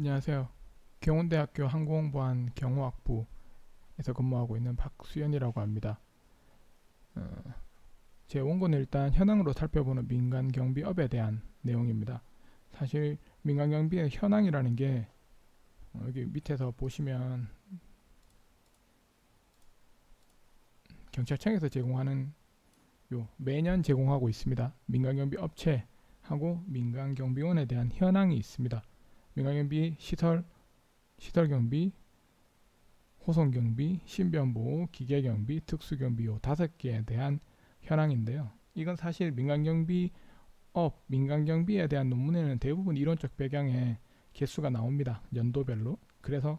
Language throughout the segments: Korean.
안녕하세요. 경운대학교 항공보안 경호학부에서 근무하고 있는 박수연이라고 합니다. 제 원고는 일단 현황으로 살펴보는 민간경비업에 대한 내용입니다. 사실 민간경비의 현황이라는 게 여기 밑에서 보시면 경찰청에서 제공하는 매년 제공하고 있습니다. 민간경비 업체하고 민간경비원에 대한 현황이 있습니다. 민간경비 시설경비, 호송경비, 신변보호, 기계경비, 특수경비 요 5개에 대한 현황인데요. 이건 사실 민간경비에 대한 논문에는 대부분 이론적 배경에 개수가 나옵니다. 연도별로. 그래서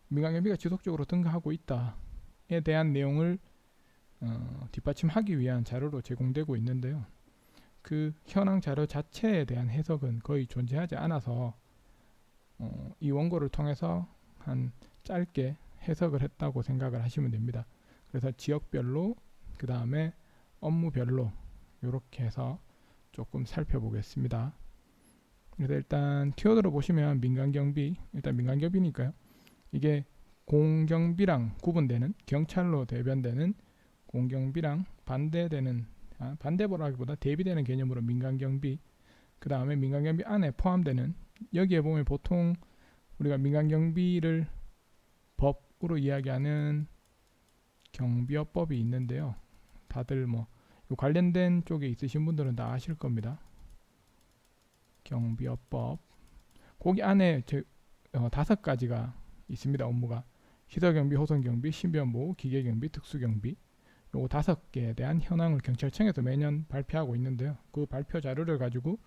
민간경비가 지속적으로 증가하고 있다에 대한 내용을 뒷받침하기 위한 자료로 제공되고 있는데요. 그 현황 자료 자체에 대한 해석은 거의 존재하지 않아서 이 원고를 통해서 한 짧게 해석을 했다고 생각을 하시면 됩니다. 그래서 지역별로 그 다음에 업무별로 이렇게 해서 조금 살펴보겠습니다. 그래서 일단 키워드로 보시면 일단 민간경비니까요. 이게 공경비랑 구분되는 경찰로 대변되는 공경비랑 반대보라기보다 대비되는 개념으로 민간경비, 그 다음에 민간경비 안에 포함되는, 여기에 보면 보통 우리가 민간경비를 법으로 이야기하는 경비업법이 있는데요. 다들 뭐 관련된 쪽에 있으신 분들은 다 아실 겁니다. 경비업법. 거기 안에 5가지가 있습니다. 업무가 시설경비, 호선경비, 신변보호, 기계경비, 특수경비. 요거 5개에 대한 현황을 경찰청에서 매년 발표하고 있는데요. 그 발표 자료를 가지고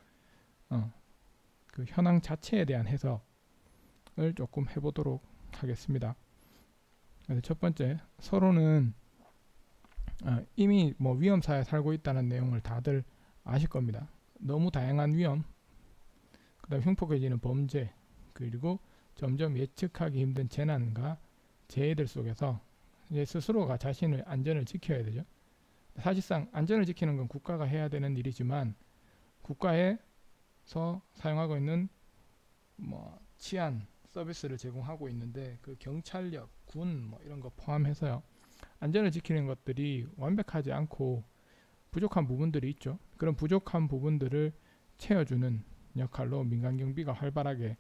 그 현황 자체에 대한 해석을 조금 해보도록 하겠습니다. 그래서 첫 번째, 서로는 이미 뭐 위험사에 살고 있다는 내용을 다들 아실 겁니다. 너무 다양한 위험, 그 다음 흉폭해지는 범죄, 그리고 점점 예측하기 힘든 재난과 재해들 속에서 이제 스스로가 자신의 안전을 지켜야 되죠. 사실상 안전을 지키는 건 국가가 해야 되는 일이지만 국가에서 사용하고 있는 뭐 치안 서비스를 제공하고 있는데 그 경찰력, 군 뭐 이런 거 포함해서요. 안전을 지키는 것들이 완벽하지 않고 부족한 부분들이 있죠. 그런 부족한 부분들을 채워주는 역할로 민간경비가 활발하게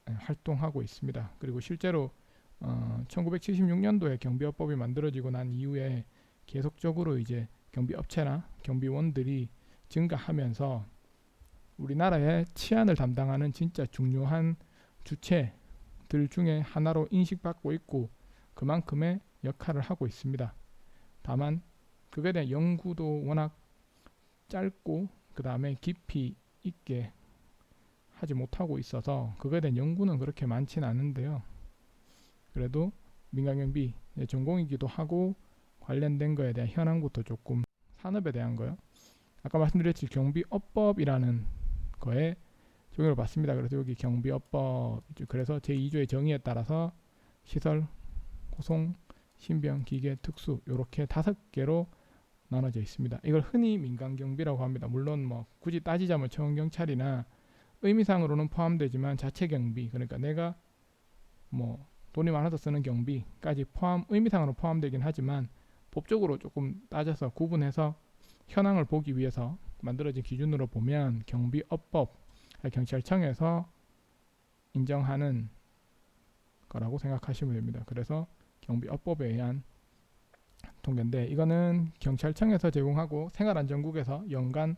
활동하고 있습니다. 그리고 실제로 1976년도에 경비업법이 만들어지고 난 이후에 계속적으로 이제 경비업체나 경비원들이 증가하면서 우리나라의 치안을 담당하는 진짜 중요한 주체들 중에 하나로 인식받고 있고 그만큼의 역할을 하고 있습니다. 다만 그에 대한 연구도 워낙 짧고 그 다음에 깊이 있게 하지 못하고 있어서 그거에 대한 연구는 그렇게 많지는 않은데요. 그래도 민간경비 전공이기도 하고 관련된 거에 대한 현황부터 조금, 산업에 대한 거요. 아까 말씀드렸듯이 경비업법이라는 거에 적용을 받습니다. 그래서 여기 경비업법, 그래서 제2조의 정의에 따라서 시설, 호송, 신병, 기계, 특수 이렇게 5개로 나눠져 있습니다. 이걸 흔히 민간경비라고 합니다. 물론 뭐 굳이 따지자면 청경찰이나 의미상으로는 포함되지만 자체경비, 그러니까 내가 뭐 돈이 많아서 쓰는 경비까지 의미상으로 포함되긴 하지만 법적으로 조금 따져서 구분해서 현황을 보기 위해서 만들어진 기준으로 보면 경비업법, 경찰청에서 인정하는 거라고 생각하시면 됩니다. 그래서 경비업법에 의한 통계인데 이거는 경찰청에서 제공하고 생활안전국에서 연간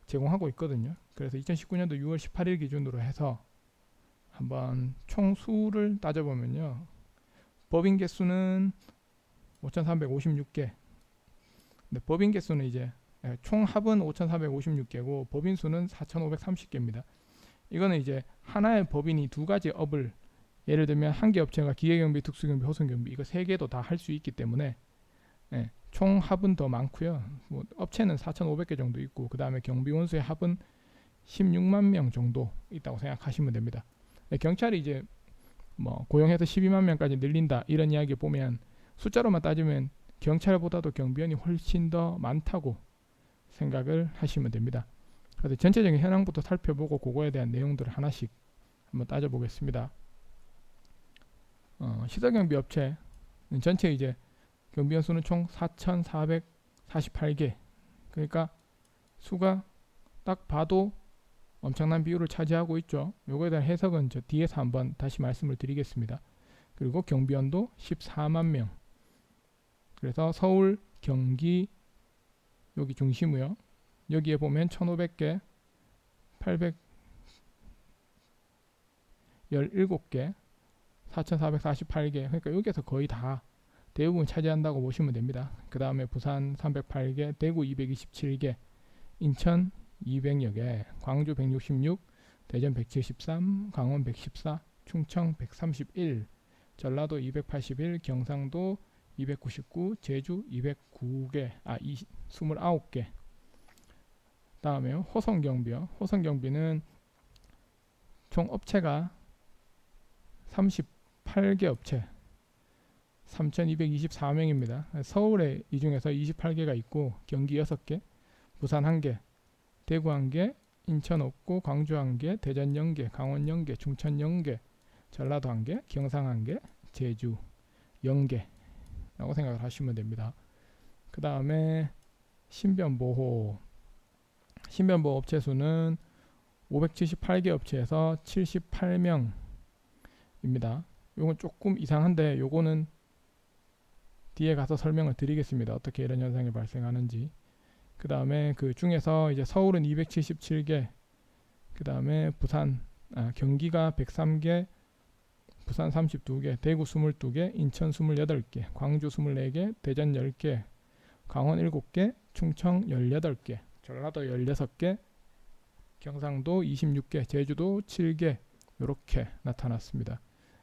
제공하고 있거든요. 그래서 2019년도 6월 18일 기준으로 해서 한번 총수를 따져보면요. 법인 개수는 5,356개. 근데 법인 개수는 이제 총 합은 5,456개고 법인 수는 4,530개입니다. 이거는 이제 하나의 법인이 2가지 업을, 예를 들면 한 개 업체가 기계경비, 특수경비, 호송경비 이거 3개도 다 할 수 있기 때문에 총 합은 더 많고요. 뭐 업체는 4,500개 정도 있고 그 다음에 경비원수의 합은 16만 명 정도 있다고 생각하시면 됩니다. 경찰이 이제 뭐 고용해서 12만 명까지 늘린다 이런 이야기 보면 숫자로만 따지면 경찰보다도 경비원이 훨씬 더 많다고 생각을 하시면 됩니다. 그래서 전체적인 현황부터 살펴보고 그거에 대한 내용들을 하나씩 한번 따져보겠습니다. 시설경비 업체 전체 이제 경비원 수는 총 4,448개. 그러니까 수가 딱 봐도 엄청난 비율을 차지하고 있죠. 요거에 대한 해석은 저 뒤에서 한번 다시 말씀을 드리겠습니다. 그리고 경비원도 14만 명. 그래서 서울, 경기 여기 중심이요. 여기에 보면 1,500개, 817개, 4,448개. 그러니까 여기에서 거의 다 대부분 차지한다고 보시면 됩니다. 그 다음에 부산 308개, 대구 227개, 인천 200여 개, 광주 166, 대전 173, 강원 114, 충청 131, 전라도 281, 경상도 299, 제주 209개, 29개. 다음에요. 호성경비요. 호성경비는 총 업체가 38개 업체 3,224명입니다. 서울에 이 중에서 28개가 있고 경기 6개, 부산 1개, 대구 1개, 인천 없고 광주 1개, 대전 0개, 강원 0개, 충청 0개, 전라도 1개, 경상 1개, 제주 0개 라고 생각을 하시면 됩니다. 그 다음에 신변보호 업체 수는 578개 업체에서 78명입니다. 요건 조금 이상한데 요거는 뒤에 가서 설명을 드리겠습니다. 어떻게 이런 현상이 발생하는지. 그 다음에 그 중에서 이제 서울은 277개, 그 다음에 경기가 103개, 부산 32개, 대구 22개, 인천 28개, 광주 24개, 대전 10개, 강원 7개, 충청 18개, 전라도 16개, 경상도 26개, 제주도 7개 이렇게 나타났습니다.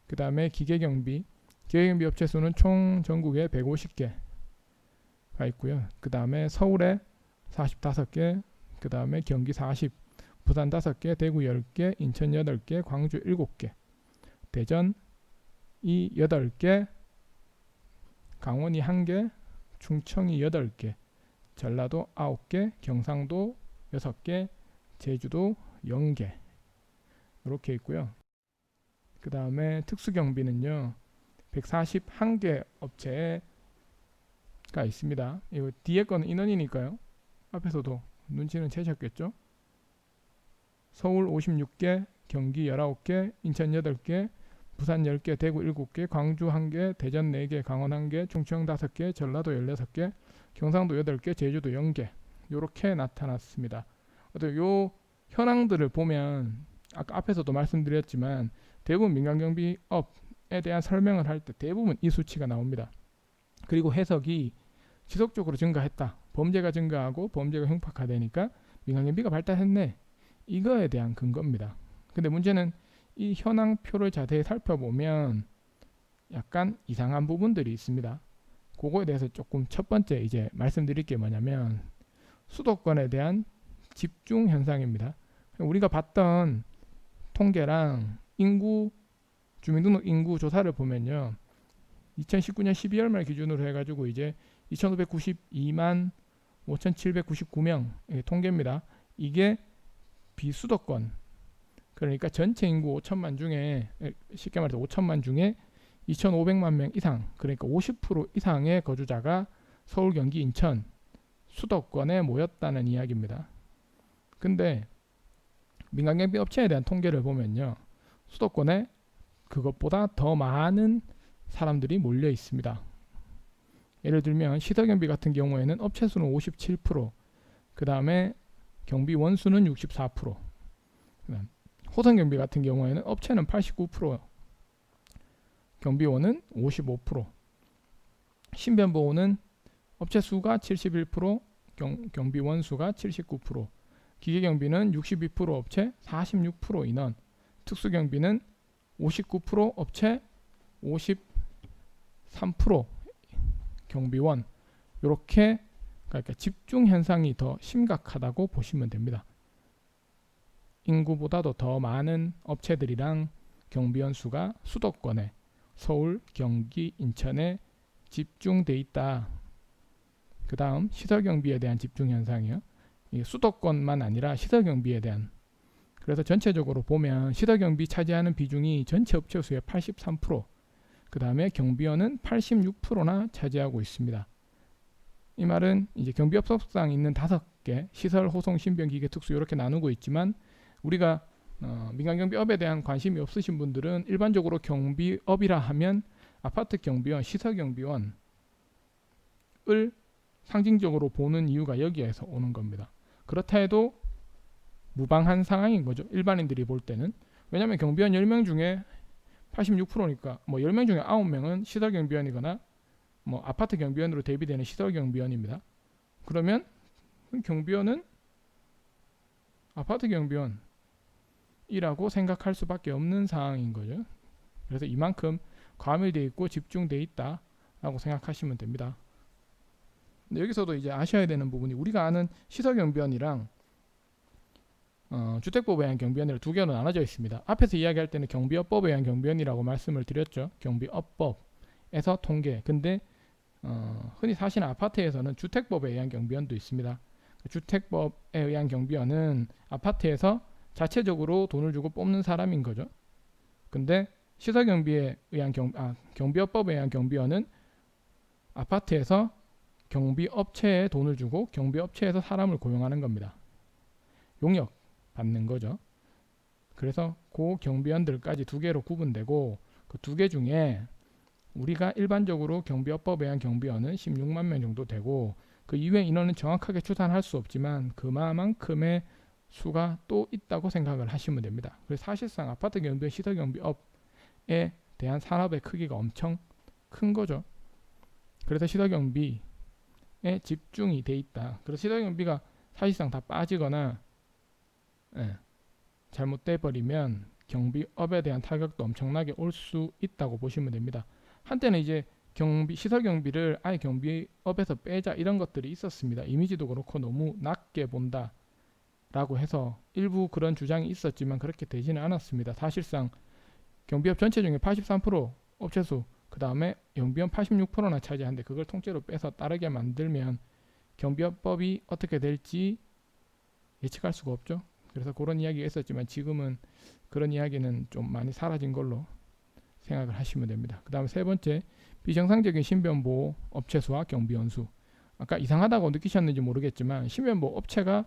그 다음에 기계경비 업체 수는 총 전국에 150개가 있고요. 그 다음에 서울에 45개, 그 다음에 경기 40, 부산 5개, 대구 10개, 인천 8개, 광주 7개, 대전이 8개, 강원이 1개, 충청이 8개, 전라도 9개, 경상도 6개, 제주도 0개 이렇게 있고요. 그 다음에 특수경비는요 141개 업체가 있습니다. 이거 뒤에 거는 인원이니까요. 앞에서도 눈치는 채셨겠죠. 서울 56개, 경기 19개, 인천 8개, 부산 10개, 대구 7개, 광주 1개, 대전 4개, 강원 1개, 충청 5개, 전라도 16개, 경상도 8개, 제주도 0개 이렇게 나타났습니다. 요 현황들을 보면 아까 앞에서도 말씀드렸지만 대부분 민간경비업에 대한 설명을 할 때 대부분 이 수치가 나옵니다. 그리고 해석이 지속적으로 증가했다. 범죄가 증가하고 범죄가 흉폭화되니까 민간경비가 발달했네. 이거에 대한 근거입니다. 근데 문제는 이 현황표를 자세히 살펴보면 약간 이상한 부분들이 있습니다. 그거에 대해서 조금 첫 번째 이제 말씀드릴 게 뭐냐면 수도권에 대한 집중 현상입니다. 우리가 봤던 통계랑 주민등록 인구 조사를 보면요. 2019년 12월 말 기준으로 해가지고 이제 2,592만 5,799명 통계입니다. 이게 비수도권 그러니까 전체 인구 5천만 중에 쉽게 말해서 5천만 중에 2,500만 명 이상 그러니까 50% 이상의 거주자가 서울, 경기, 인천 수도권에 모였다는 이야기입니다. 근데 민간경비 업체에 대한 통계를 보면요. 수도권에 그것보다 더 많은 사람들이 몰려 있습니다. 예를 들면 시설경비 같은 경우에는 업체 수는 57%, 그 다음에 경비원 수는 64%, 호성경비 같은 경우에는 업체는 89%, 경비원은 55%, 신변보호는 업체 수가 71%, 경비원 수가 79%, 기계경비는 62% 업체, 46% 인원, 특수경비는 59% 업체, 53% 경비원 이렇게 그러니까 집중 현상이 더 심각하다고 보시면 됩니다. 인구보다도 더 많은 업체들이랑 경비원 수가 수도권에 서울, 경기, 인천에 집중돼 있다. 그 다음 시설경비에 대한 집중 현상이요. 수도권만 아니라 시설경비에 대한 그래서 전체적으로 보면 시설경비 차지하는 비중이 전체 업체 수의 83%, 그 다음에 경비원은 86%나 차지하고 있습니다. 이 말은 이제 경비업 소속사항 있는 5개 시설, 호송, 신변, 기계, 특수 이렇게 나누고 있지만 우리가 민간경비업에 대한 관심이 없으신 분들은 일반적으로 경비업이라 하면 아파트 경비원, 시설 경비원을 상징적으로 보는 이유가 여기에서 오는 겁니다. 그렇다 해도 무방한 상황인 거죠. 일반인들이 볼 때는. 왜냐하면 경비원 10명 중에 86%니까 뭐 10명 중에 9명은 시설 경비원이거나 뭐 아파트 경비원으로 대비되는 시설 경비원입니다. 그러면 경비원은 아파트 경비원이라고 생각할 수밖에 없는 상황인 거죠. 그래서 이만큼 과밀되어 있고 집중되어 있다라고 생각하시면 됩니다. 근데 여기서도 이제 아셔야 되는 부분이 우리가 아는 시설 경비원이랑 주택법에 의한 경비원이라 두 개로 나눠져 있습니다. 앞에서 이야기할 때는 경비업법에 의한 경비원이라고 말씀을 드렸죠. 경비업법에서 통계. 근데 흔히 사시는 아파트에서는 주택법에 의한 경비원도 있습니다. 주택법에 의한 경비원은 아파트에서 자체적으로 돈을 주고 뽑는 사람인 거죠. 근데 시설경비에 의한 경비업법에 의한 경비원은 아파트에서 경비업체에 돈을 주고 경비업체에서 사람을 고용하는 겁니다. 용역 받는 거죠. 그래서 그 경비원들까지 두 개로 구분되고 그 두 개 중에 우리가 일반적으로 경비업법에 의한 경비원은 16만 명 정도 되고 그 이외 인원은 정확하게 추산할 수 없지만 그만큼의 수가 또 있다고 생각을 하시면 됩니다. 그래서 사실상 아파트 경비원, 시설 경비업에 대한 산업의 크기가 엄청 큰 거죠. 그래서 시설 경비에 집중이 돼 있다. 그래서 시설 경비가 사실상 다 빠지거나 잘못돼 버리면 경비업에 대한 타격도 엄청나게 올 수 있다고 보시면 됩니다. 한때는 이제 시설 경비를 아예 경비업에서 빼자 이런 것들이 있었습니다. 이미지도 그렇고 너무 낮게 본다라고 해서 일부 그런 주장이 있었지만 그렇게 되지는 않았습니다. 사실상 경비업 전체 중에 83% 업체수, 그 다음에 경비원 86%나 차지하는데 그걸 통째로 빼서 따르게 만들면 경비업법이 어떻게 될지 예측할 수가 없죠. 그래서 그런 이야기가 있었지만 지금은 그런 이야기는 좀 많이 사라진 걸로 생각을 하시면 됩니다. 그 다음에 세 번째, 비정상적인 신변보호 업체수와 경비원수. 아까 이상하다고 느끼셨는지 모르겠지만 신변보호 업체가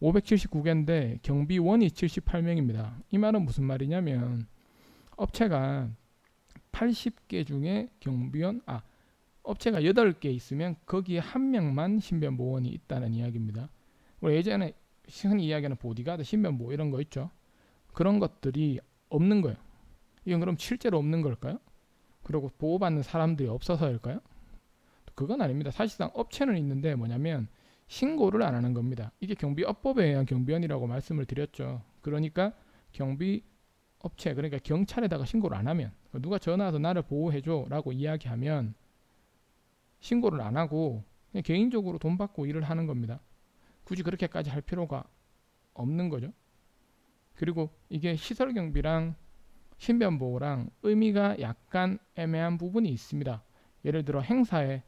579개인데 경비원이 78명입니다. 이 말은 무슨 말이냐면 업체가 80개 중에 업체가 8개 있으면 거기에 한 명만 신변보호원이 있다는 이야기입니다. 우리 예전에 흔히 이야기하는 보디가드, 신변보호 이런 거 있죠. 그런 것들이 없는 거예요. 이건 그럼 실제로 없는 걸까요? 그리고 보호받는 사람들이 없어서일까요? 그건 아닙니다. 사실상 업체는 있는데 뭐냐면 신고를 안 하는 겁니다. 이게 경비업법에 의한 경비원이라고 말씀을 드렸죠. 그러니까 경비업체, 그러니까 경찰에다가 신고를 안 하면, 누가 전화와서 나를 보호해줘 라고 이야기하면 신고를 안 하고 그냥 개인적으로 돈 받고 일을 하는 겁니다. 굳이 그렇게까지 할 필요가 없는 거죠. 그리고 이게 시설경비랑 신변보호랑 의미가 약간 애매한 부분이 있습니다. 예를 들어 행사에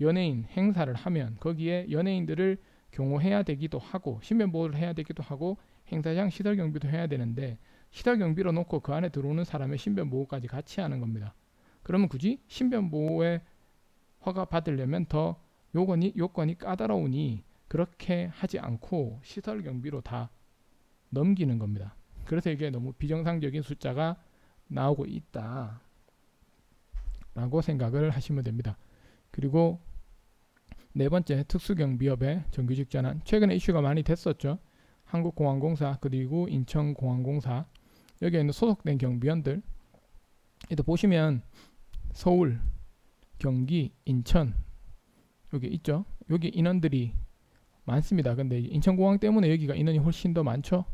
연예인 행사를 하면 거기에 연예인들을 경호해야 되기도 하고 신변보호를 해야 되기도 하고 행사장 시설경비도 해야 되는데 시설경비로 놓고 그 안에 들어오는 사람의 신변보호까지 같이 하는 겁니다. 그러면 굳이 신변보호에 허가 받으려면 더 요건이 까다로우니 그렇게 하지 않고 시설경비로 다 넘기는 겁니다. 그래서 이게 너무 비정상적인 숫자가 나오고 있다 라고 생각을 하시면 됩니다. 그리고 네 번째, 특수경비업의 정규직 전환. 최근에 이슈가 많이 됐었죠. 한국공항공사 그리고 인천공항공사, 여기에 있는 소속된 경비원들, 이도 보시면 서울, 경기, 인천 여기 있죠. 여기 인원들이 많습니다. 근데 인천공항 때문에 여기가 인원이 훨씬 더 많죠.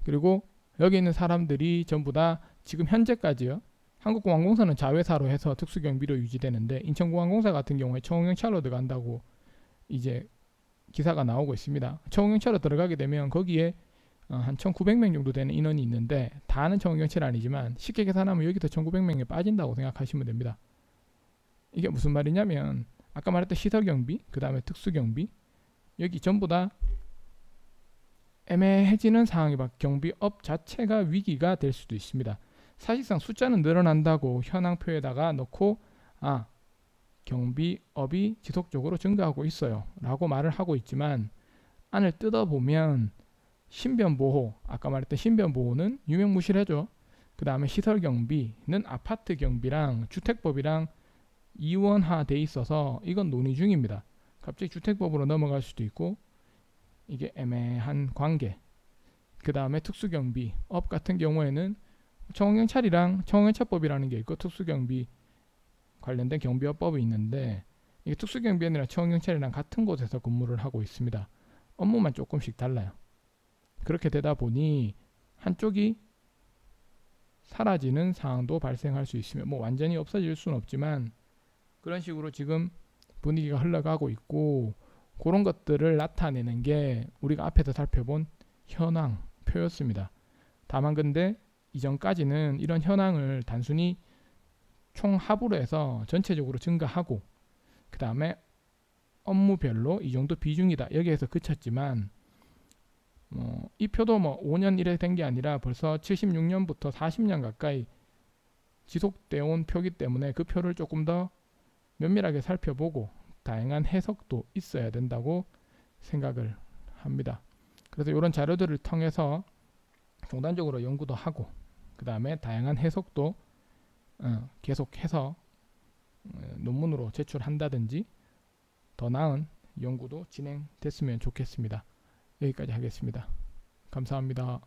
그리고 여기 있는 사람들이 전부 다 지금 현재까지요. 한국공항공사는 자회사로 해서 특수경비로 유지되는데 인천공항공사 같은 경우에 청운경찰로 들어간다고 이제 기사가 나오고 있습니다. 청운경찰로 들어가게 되면 거기에 한 1900명 정도 되는 인원이 있는데 다는 청운경찰 아니지만 쉽게 계산하면 여기서 1900명이 빠진다고 생각하시면 됩니다. 이게 무슨 말이냐면 아까 말했던 시설경비, 그 다음에 특수경비, 여기 전부 다 애매해지는 상황이 경비업 자체가 위기가 될 수도 있습니다. 사실상 숫자는 늘어난다고 현황표에다가 넣고 경비업이 지속적으로 증가하고 있어요 라고 말을 하고 있지만 안을 뜯어보면 신변보호, 아까 말했던 신변보호는 유명무실하죠. 그 다음에 시설경비는 아파트 경비랑 주택법이랑 이원화돼 있어서 이건 논의 중입니다. 갑자기 주택법으로 넘어갈 수도 있고 이게 애매한 관계. 그 다음에 특수경비업 같은 경우에는 청원경찰이랑 청원경찰법이라는 게 있고 특수경비 관련된 경비업법이 있는데 이게 특수경비원이랑 청원경찰이랑 같은 곳에서 근무를 하고 있습니다. 업무만 조금씩 달라요. 그렇게 되다 보니 한쪽이 사라지는 상황도 발생할 수 있으며 뭐 완전히 없어질 수는 없지만 그런 식으로 지금 분위기가 흘러가고 있고 그런 것들을 나타내는 게 우리가 앞에서 살펴본 현황표였습니다. 다만 근데 이전까지는 이런 현황을 단순히 총합으로 해서 전체적으로 증가하고 그 다음에 업무별로 이 정도 비중이다 여기에서 그쳤지만 이 표도 5년 이래 된 게 아니라 벌써 76년부터 40년 가까이 지속되어 온 표기 때문에 그 표를 조금 더 면밀하게 살펴보고 다양한 해석도 있어야 된다고 생각을 합니다. 그래서 이런 자료들을 통해서 종단적으로 연구도 하고 그 다음에 다양한 해석도 계속해서 논문으로 제출한다든지 더 나은 연구도 진행됐으면 좋겠습니다. 여기까지 하겠습니다. 감사합니다.